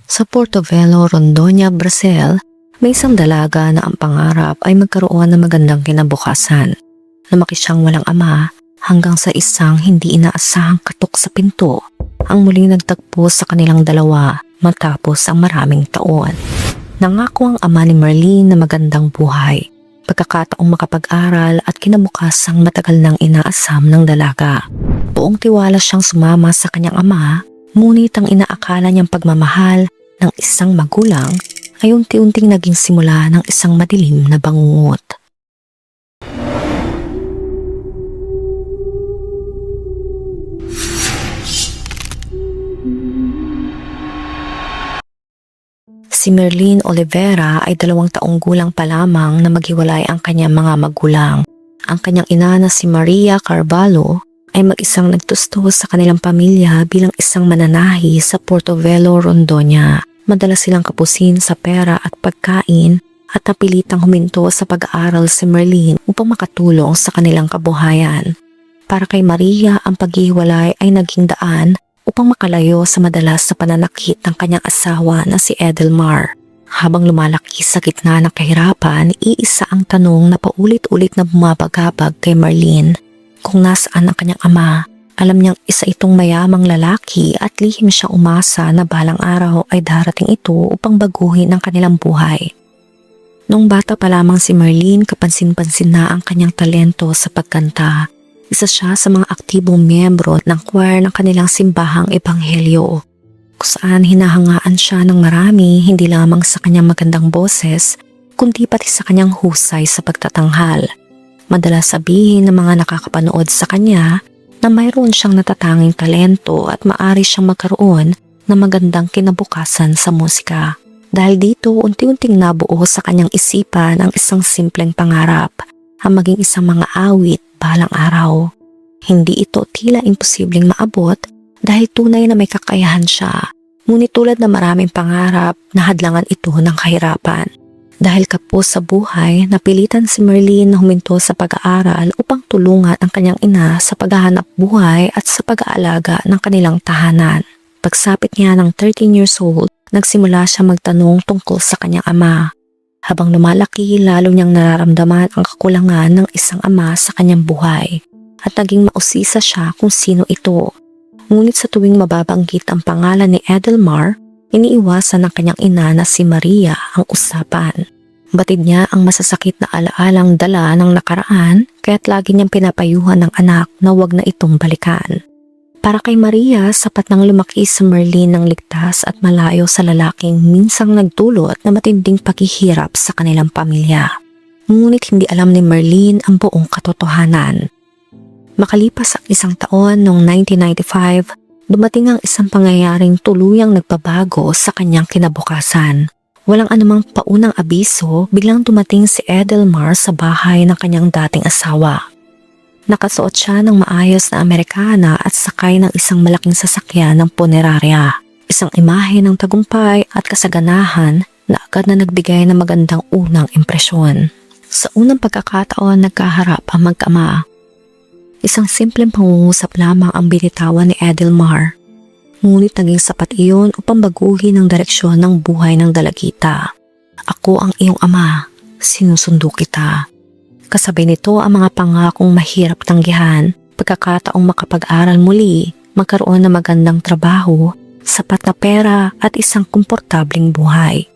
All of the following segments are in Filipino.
Sa Portobello, Rondonia, Brazil, may isang dalaga na ang pangarap ay magkaroon ng magandang kinabukasan. Lumaki siyang walang ama hanggang sa isang hindi inaasahang katok sa pinto ang muling nagtagpo sa kanilang dalawa matapos ang maraming taon. Nangako ang ama ni Marlene na magandang buhay, pagkakataong makapag-aral at kinabukasang matagal nang inaasam ng dalaga. Buong tiwala siyang sumama sa kanyang ama, ngunit ang inaakala niyang pagmamahal ng isang magulang ay unti-unting naging simula ng isang madilim na bangungot. Si Merlene Olivera ay 2 taong gulang pa lamang na maghiwalay ang kanyang mga magulang. Ang kanyang ina na si Maria Carvalho ay mag-isang nagtusto sa kanilang pamilya bilang isang mananahi sa Portobello, Rondonia. Madalas silang kapusin sa pera at pagkain at napilitang huminto sa pag-aaral si Merlene upang makatulong sa kanilang kabuhayan. Para kay Maria, ang paghihiwalay ay naging daan upang makalayo sa madalas na pananakit ng kanyang asawa na si Edelmar. Habang lumalaki sa gitna ng kahirapan, iisa ang tanong na paulit-ulit na bumabagabag kay Marlene. Kung nasaan ang kanyang ama, alam niyang isa itong mayamang lalaki at lihim siyang umasa na balang araw ay darating ito upang baguhin ang kanilang buhay. Nung bata pa lamang si Marlene, kapansin-pansin na ang kanyang talento sa pagkanta. Isa siya sa mga aktibong miyembro ng choir ng kanilang simbahang ebanghelyo, kung saan hinahangaan siya ng marami hindi lamang sa kanyang magandang boses, kundi pati sa kanyang husay sa pagtatanghal. Madalas sabihin ng mga nakakapanood sa kanya na mayroon siyang natatanging talento at maaari siyang magkaroon ng magandang kinabukasan sa musika. Dahil dito, unti-unting nabuo sa kanyang isipan ang isang simpleng pangarap, ang maging isang mga awit balang araw. Hindi ito tila imposibleng maabot dahil tunay na may kakayahan siya. Ngunit tulad na maraming pangarap, nahadlangan ito ng kahirapan. Dahil kapos sa buhay, napilitan si Merlene na huminto sa pag-aaral upang tulungan ang kanyang ina sa paghahanap buhay at sa pag-aalaga ng kanilang tahanan. Pagsapit niya ng 13 years old, nagsimula siya magtanong tungkol sa kanyang ama. Habang lumalaki, lalo niyang nararamdaman ang kakulangan ng isang ama sa kanyang buhay at naging mausisa siya kung sino ito. Ngunit sa tuwing mababanggit ang pangalan ni Edelmar, iniiwasan ng kanyang ina na si Maria ang usapan. Batid niya ang masasakit na alaalang dala ng nakaraan kaya't lagi niyang pinapayuhan ng anak na huwag na itong balikan. Para kay Maria, sapat nang lumaki sa Merlene ng ligtas at malayo sa lalaking minsang nagdulot na matinding paghihirap sa kanilang pamilya. Ngunit hindi alam ni Merlene ang buong katotohanan. Makalipas ang 1 taon noong 1995, dumating ang isang pangyayaring tuluyang nagbabago sa kanyang kinabukasan. Walang anumang paunang abiso, biglang dumating si Edelmar sa bahay ng kanyang dating asawa. Nakasuot siya ng maayos na Amerikana at sakay ng isang malaking sasakyan ng punerarya. Isang imahe ng tagumpay at kasaganahan na agad na nagbigay ng magandang unang impresyon. Sa unang pagkakataon, nagkaharap ang mag-ama. Isang simpleng pangungusap lamang ang binitawan ni Edelmar. Ngunit naging sapat iyon upang baguhin ang direksyon ng buhay ng dalagita. Ako ang iyong ama, sinusundo kita. Kasabay nito ang mga pangakong mahirap tanggihan, pagkakataong makapag-aral muli, magkaroon ng magandang trabaho, sapat na pera at isang komportabling buhay.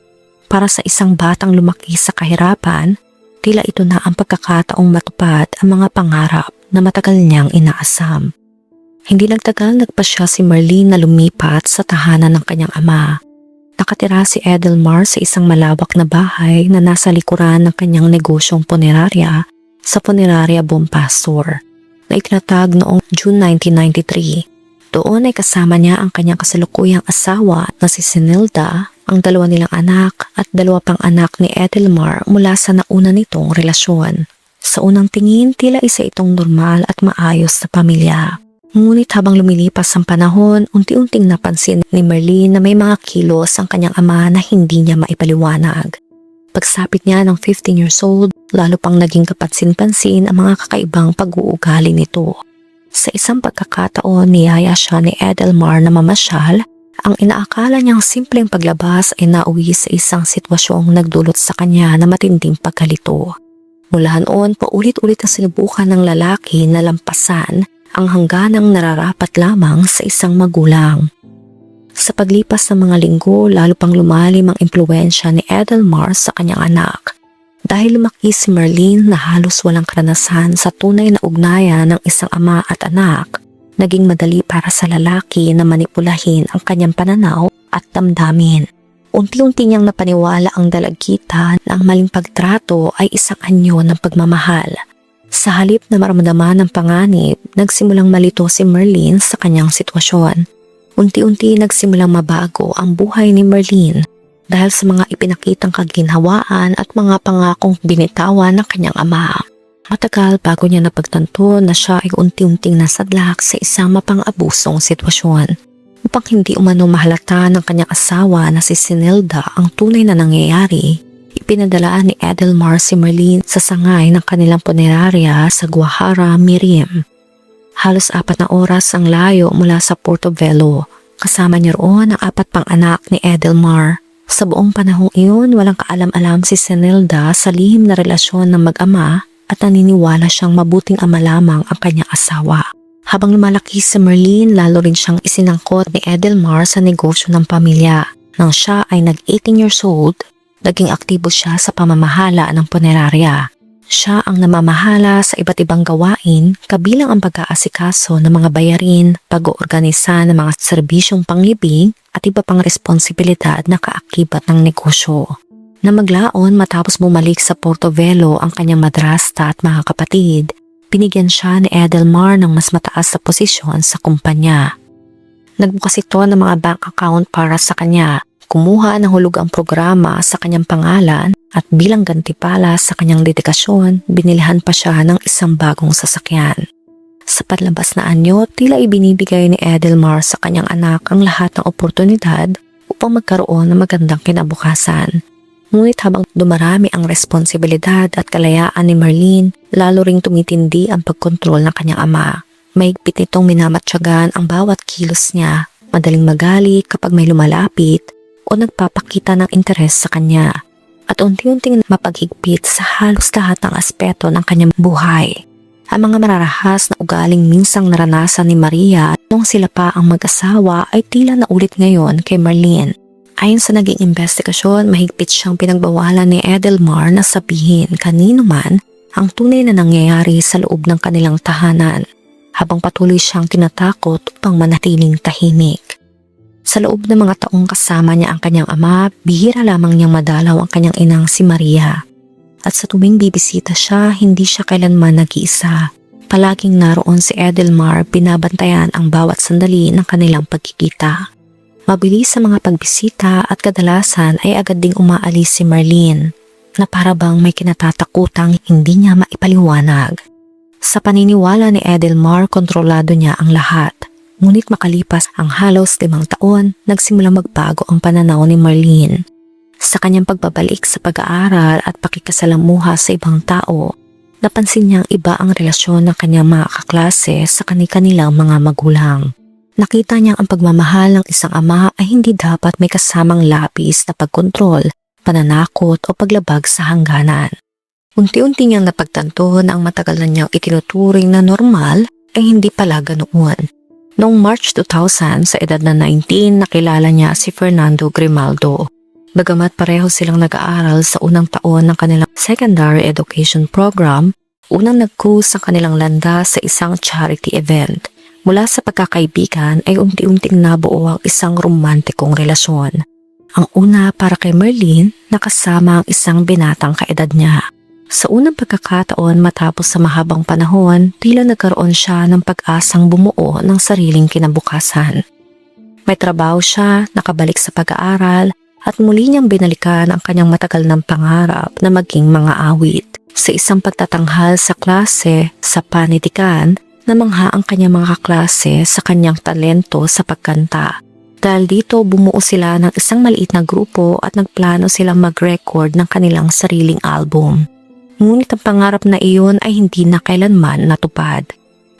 Para sa isang batang lumaki sa kahirapan, tila ito na ang pagkakataong matupad ang mga pangarap na matagal niyang inaasam. Hindi nagtagal nagpasya si Merlene na lumipat sa tahanan ng kanyang ama. Nakatira si Edelmar sa isang malawak na bahay na nasa likuran ng kanyang negosyong punerarya sa Punerarya Bompastor na itinatag noong June 1993. Doon ay kasama niya ang kanyang kasalukuyang asawa na si Sinilda, ang 2 nilang anak at 2 pang anak ni Edelmar mula sa nauna nitong relasyon. Sa unang tingin, tila isa itong normal at maayos na pamilya. Ngunit habang lumilipas ang panahon, unti-unting napansin ni Merlene na may mga kilos ang kanyang ama na hindi niya maipaliwanag. Pagsapit niya ng 15 years old, lalo pang naging kapansin-pansin ang mga kakaibang pag-uugali nito. Sa isang pagkakataon, niyaya siya ni Edelmar na mamasyal Ang inaakala niyang simpleng paglabas ay nauwi sa isang sitwasyong nagdulot sa kanya na matinding pagkalito. Mula noon, paulit-ulit na sinubukan ng lalaki na lampasan ang hangganang nararapat lamang sa isang magulang. Sa paglipas ng mga linggo, lalo pang lumalim ang impluwensya ni Edelmar sa kanyang anak. Dahil lumaki si Marlene na halos walang karanasan sa tunay na ugnayan ng isang ama at anak, naging madali para sa lalaki na manipulahin ang kanyang pananaw at damdamin. Unti-unti niyang napaniwala ang dalagita na ang maling pagtrato ay isang anyo ng pagmamahal. Sa halip na maramdaman ng panganib, nagsimulang malito si Marlene sa kanyang sitwasyon. Unti-unti nagsimulang mabago ang buhay ni Marlene dahil sa mga ipinakitang kaginhawaan at mga pangakong binitawan ng kanyang ama. Matagal bago niya napagtanto na siya ay unti-unting nasadlak sa isang mapang-abusong sitwasyon. Upang hindi umano mahalata ng kanyang asawa na si Sinilda ang tunay na nangyayari, ipinadalaan ni Edelmar si Marlene sa sangay ng kanilang punerarya sa Guajara, Mirim. Halos 4 na oras ang layo mula sa Portobelo. Kasama niya roon ang 4 pang anak ni Edelmar. Sa buong panahong iyon, walang kaalam-alam si Sinilda sa lihim na relasyon ng mag-ama at naniniwala siyang mabuting ama lamang ang kanyang asawa. Habang lumalaki si Marlene, lalo rin siyang isinangkot ni Edelmar sa negosyo ng pamilya. Nang siya ay nag-18 years old, naging aktibo siya sa pamamahala ng punerarya. Siya ang namamahala sa iba't ibang gawain, kabilang ang pag-aasikaso ng mga bayarin, pag-oorganisa ng mga serbisyong panglibing at iba pang responsibilidad na kaakibat ng negosyo. Na maglaon matapos bumalik sa Portobelo ang kanyang madrasta at mga kapatid, binigyan siya ni Edelmar ng mas mataas na posisyon sa kumpanya. Nagbukas ito ng mga bank account para sa kanya, kumuha ng hulugang programa sa kanyang pangalan at bilang gantipala sa kanyang dedikasyon, binilhan pa siya ng isang bagong sasakyan. Sa panlabas na anyo, tila ibinibigay ni Edelmar sa kanyang anak ang lahat ng oportunidad upang magkaroon ng magandang kinabukasan. Ngunit habang dumarami ang responsibilidad at kalayaan ni Marlene, lalo ring tumitindi ang pagkontrol ng kanyang ama. Mahigpit nitong minamatyagan ang bawat kilos niya, madaling magalit kapag may lumalapit o nagpapakita ng interes sa kanya, at unti-unting mapaghigpit sa halos lahat ng aspeto ng kanyang buhay. Ang mga mararahas na ugaling minsang naranasan ni Maria nung sila pa ang mag-asawa ay tila naulit ngayon kay Marlene. Ayon sa naging investigasyon, mahigpit siyang pinagbawalan ni Edelmar na sabihin kanino man ang tunay na nangyayari sa loob ng kanilang tahanan, habang patuloy siyang tinatakot upang manatiling tahimik. Sa loob ng mga taong kasama niya ang kanyang ama, bihira lamang niyang madalaw ang kanyang inang si Maria. At sa tuwing bibisita siya, hindi siya kailanman nag-iisa. Palaging naroon si Edelmar, binabantayan ang bawat sandali ng kanilang pagkikita. Mabilis sa mga pagbisita at kadalasan ay agad ding umaalis si Marlene, na para bang may kinatatakutang hindi niya maipaliwanag. Sa paniniwala ni Edelmar, kontrolado niya ang lahat. Ngunit makalipas ang halos 5 taon, nagsimula magbago ang pananaw ni Marlene. Sa kanyang pagbabalik sa pag-aaral at pakikasalamuha sa ibang tao, napansin niyang iba ang relasyon ng kanyang mga kaklase sa kani-kanilang mga magulang. Nakita niyang ang pagmamahal ng isang ama ay hindi dapat may kasamang labis na pagkontrol, pananakot o paglabag sa hangganan. Unti-unti niyang napagtanto na ang matagal na niyang itinuturing na normal ay hindi pala ganoon. Noong March 2000, sa edad na 19, nakilala niya si Fernando Grimaldo. Bagamat pareho silang nag-aaral sa unang taon ng kanilang secondary education program, unang nag-cruise ang kanilang landas sa isang charity event. Mula sa pagkakaibigan ay unti-unting nabuo ang isang romantikong relasyon. Ang una para kay Marlene, nakasama ang isang binatang kaedad niya. Sa unang pagkakataon matapos sa mahabang panahon, tila nagkaroon siya ng pag-asang bumuo ng sariling kinabukasan. May trabaho siya, nakabalik sa pag-aaral, at muli niyang binalikan ang kanyang matagal ng pangarap na maging mga awit. Sa isang pagtatanghal sa klase sa panitikan, namangha ang kanyang mga kaklase sa kanyang talento sa pagkanta. Dahil dito bumuo sila ng isang maliit na grupo at nagplano silang mag-record ng kanilang sariling album. Ngunit ang pangarap na iyon ay hindi na kailanman natupad.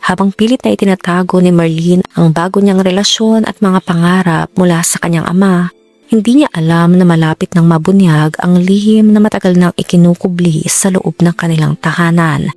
Habang pilit na itinatago ni Marlene ang bago niyang relasyon at mga pangarap mula sa kanyang ama, hindi niya alam na malapit ng mabunyag ang lihim na matagal nang ikinukubli sa loob ng kanilang tahanan.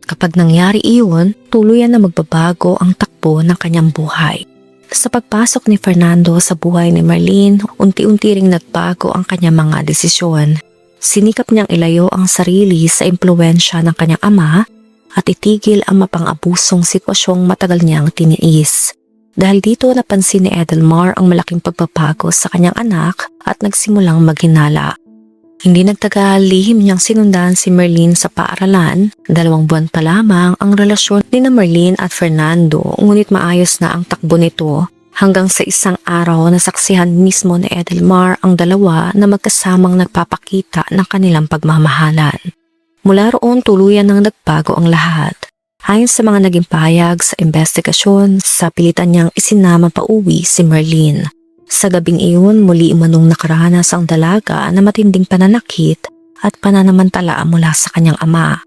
Kapag nangyari iyon, tuluyan na magbabago ang takbo ng kanyang buhay. Sa pagpasok ni Fernando sa buhay ni Marlene, unti-unti ring nagbago ang kanyang mga desisyon. Sinikap niyang ilayo ang sarili sa impluwensya ng kanyang ama at itigil ang mapang-abusong sitwasyong matagal niyang tiniis. Dahil dito napansin ni Edelmar ang malaking pagbabago sa kanyang anak at nagsimulang maghinala. Hindi nagtagal, lihim niyang sinundan si Marlene sa paaralan. 2 buwan pa lamang ang relasyon ni Marlene at Fernando, ngunit maayos na ang takbo nito hanggang sa isang araw na saksihan mismo ni Edelmar ang dalawa na magkasamang nagpapakita ng kanilang pagmamahalan. Mula roon tuluyan nang nagbago ang lahat. Ayon sa mga naging pahayag sa investigasyon, sa pilitan niyang isinama pa uwi si Marlene. Sa gabing iyon, muli umanong nakaranas ang dalaga na matinding pananakit at pananamantala mula sa kanyang ama.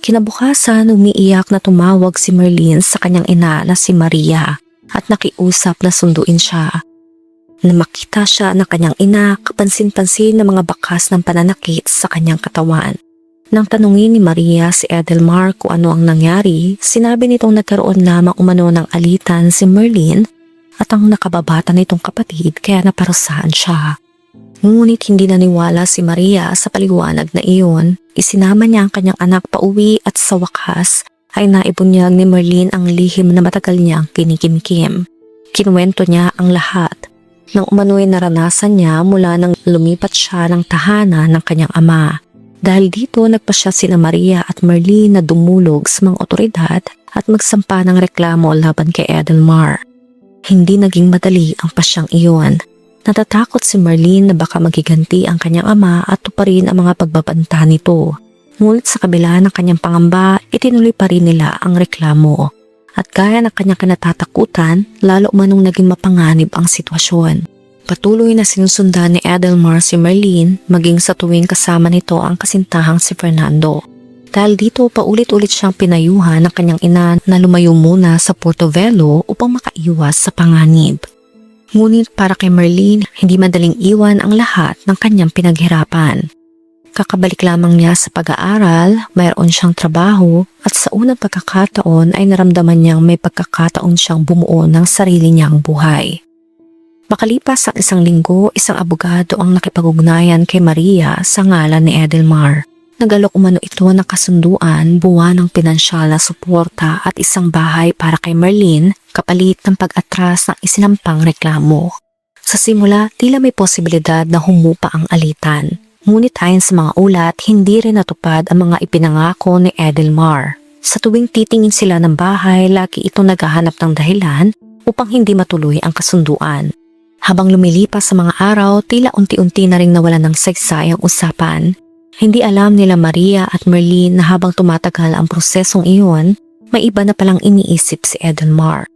Kinabukasan, umiiyak na tumawag si Marlene sa kanyang ina na si Maria at nakiusap na sunduin siya. Na makita siya ng kanyang ina, kapansin-pansin na mga bakas ng pananakit sa kanyang katawan. Nang tanungin ni Maria si Edelmar kung ano ang nangyari, sinabi nitong nagkaroon lamang umano ng alitan si Marlene at ang nakababata nitong kapatid kaya naparusahan siya. Ngunit hindi naniwala si Maria sa paliwanag na iyon. Isinama niya ang kanyang anak pauwi at sa wakas ay naibunyag ni Marlene ang lihim na matagal niyang kinikimkim. Kinuwento niya ang lahat nang umano'y naranasan niya mula nang lumipat siya ng tahanan ng kanyang ama. Dahil dito nagpasya sina Maria at Marlene na dumulog sa mga otoridad at magsampa ng reklamo laban kay Edelmar. Hindi naging madali ang pasyang iyon. Natatakot si Marlene na baka magiganti ang kanyang ama at tuparin ang mga pagbabanta nito. Ngunit sa kabila ng kanyang pangamba, itinuloy pa rin nila ang reklamo. At gaya ng kanyang kinatatakutan, lalo manong naging mapanganib ang sitwasyon. Patuloy na sinusundan ni Edelmar si Marlene maging sa tuwing kasama nito ang kasintahang si Fernando. Dahil dito paulit-ulit siyang pinayuhan ng kanyang ina na lumayo muna sa Portobelo upang makaiwas sa panganib. Ngunit para kay Marlene, hindi madaling iwan ang lahat ng kanyang pinaghirapan. Kakabalik lamang niya sa pag-aaral, mayroon siyang trabaho at sa unang pagkakataon ay naramdaman niyang may pagkakataon siyang bumuo ng sarili niyang buhay. Makalipas ang 1 linggo, isang abogado ang nakipag-ugnayan kay Maria sa ngalan ni Edelmar. Nagalok umano ito ng kasunduan, buwan ng pinansyal na suporta at isang bahay para kay Marlene kapalit ng pag-atras ng isinampang reklamo. Sa simula, tila may posibilidad na humupa ang alitan. Ngunit ayon sa mga ulat, hindi rin natupad ang mga ipinangako ni Edelmar. Sa tuwing titingin sila ng bahay, lagi ito naghahanap ng dahilan upang hindi matuloy ang kasunduan. Habang lumilipas sa mga araw, tila unti-unti na ring nawalan ng saysay ang usapan. Hindi alam nila Maria at Marlene na habang tumatagal ang prosesong iyon, may iba na palang iniisip si Edelmar.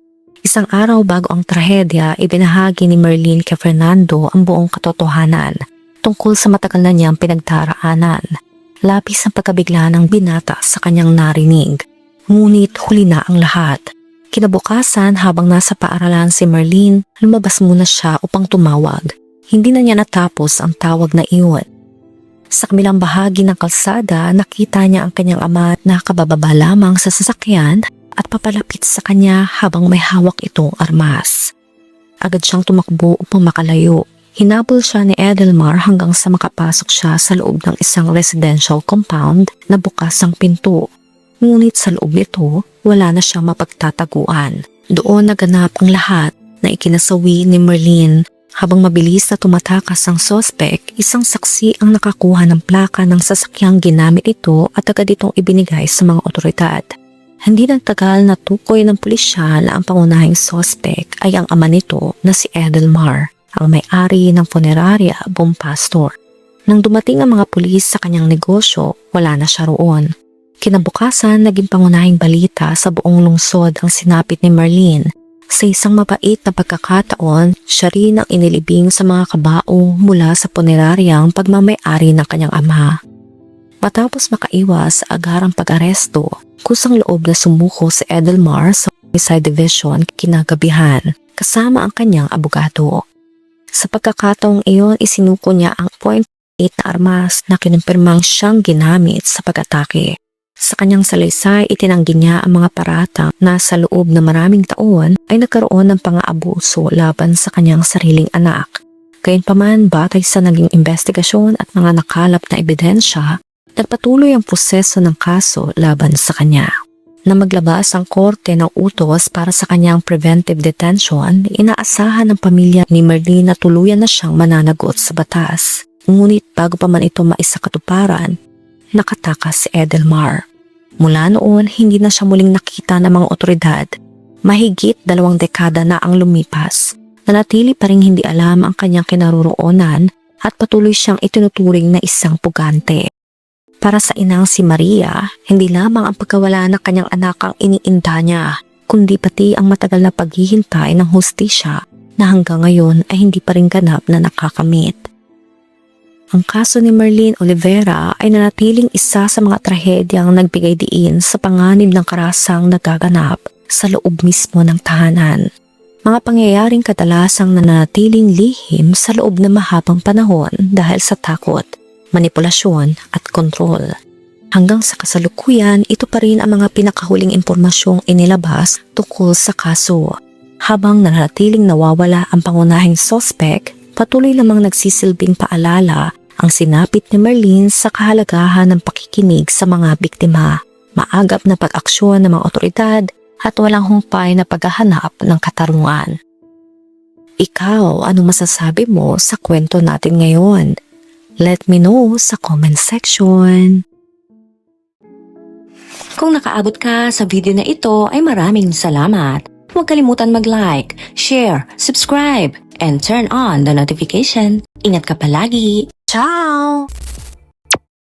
Isang araw bago ang trahedya, ibinahagi ni Marlene kay Fernando ang buong katotohanan tungkol sa matagal na niyang pinagdaraanan. Labis ang pagkabigla ng binata sa kanyang narinig. Ngunit huli na ang lahat. Kinabukasan habang nasa paaralan si Marlene, lumabas muna siya upang tumawag. Hindi na niya natapos ang tawag na iyon. Sa kamilang bahagi ng kalsada, nakita niya ang kanyang ama na kabababa lamang sa sasakyan at papalapit sa kanya habang may hawak itong armas. Agad siyang tumakbo upang makalayo. Hinabol siya ni Edelmar hanggang sa makapasok siya sa loob ng isang residential compound na bukas ang pinto. Ngunit sa loob nito, wala na siyang mapagtataguan. Doon naganap ang lahat na ikinasawi ni Marlene. Habang mabilis na tumatakas ang sospek, isang saksi ang nakakuha ng plaka ng sasakyang ginamit ito at agad itong ibinigay sa mga otoridad. Hindi nagtagal na tukoy ng pulisya na ang pangunahing sospek ay ang ama nito na si Edelmar, ang may-ari ng funeraria Bompastor. Nang dumating ang mga pulis sa kanyang negosyo, wala na siya roon. Kinabukasan, naging pangunahing balita sa buong lungsod ang sinapit ni Marlene. Sa isang mabait na pagkakataon, siya rin ang inilibing sa mga kabao mula sa puneraryang pagmamay-ari ng kanyang ama. Matapos makaiwas sa agarang pag-aresto, kusang loob na sumuko si Edelmar sa Homicide Division kinagabihan kasama ang kanyang abogado. Sa pagkakataong iyon, isinuko niya ang .8 na armas na kinumpirmang siyang ginamit sa pag-atake. Sa kanyang salaysay, itinanggi niya ang mga paratang na sa loob ng maraming taon ay nagkaroon ng pang-aabuso laban sa kanyang sariling anak. Gayunpaman, batay sa naging investigasyon at mga nakalap na ebidensya, nagpatuloy ang proseso ng kaso laban sa kanya. Na maglabas ang korte ng utos para sa kanyang preventive detention, inaasahan ng pamilya ni Merlin na tuluyan na siyang mananagot sa batas. Ngunit bago pa man ito maisakatuparan, nakatakas si Edelmar. Mula noon, hindi na siya muling nakita ng mga otoridad. Mahigit 2 dekada na ang lumipas. Nanatili pa ring hindi alam ang kanyang kinaroroonan at patuloy siyang itinuturing na isang pugante. Para sa inang si Maria, hindi lamang ang pagkawala ng kanyang anak ang iniinda niya, kundi pati ang matagal na paghihintay ng hustisya na hanggang ngayon ay hindi pa rin ganap na nakakamit. Ang kaso ni Merlin Olivera ay nanatiling isa sa mga trahedyang nagbigay diin sa panganib ng karasang nagaganap sa loob mismo ng tahanan. Mga pangyayaring kadalasang nanatiling lihim sa loob ng mahabang panahon dahil sa takot, manipulasyon at kontrol. Hanggang sa kasalukuyan, ito pa rin ang mga pinakahuling impormasyong inilabas tungkol sa kaso. Habang nanatiling nawawala ang pangunahing sospek, patuloy namang nagsisilbing paalala ang sinapit ni Merlin sa kahalagahan ng pakikinig sa mga biktima, maagap na pag-aksyon ng mga otoridad at walang humpay na paghahanap ng katarungan. Ikaw, anong masasabi mo sa kwento natin ngayon? Let me know sa comment section. Kung nakaabot ka sa video na ito ay maraming salamat. Huwag kalimutan mag-like, share, subscribe, and turn on the notification. Ingat ka palagi! Ciao!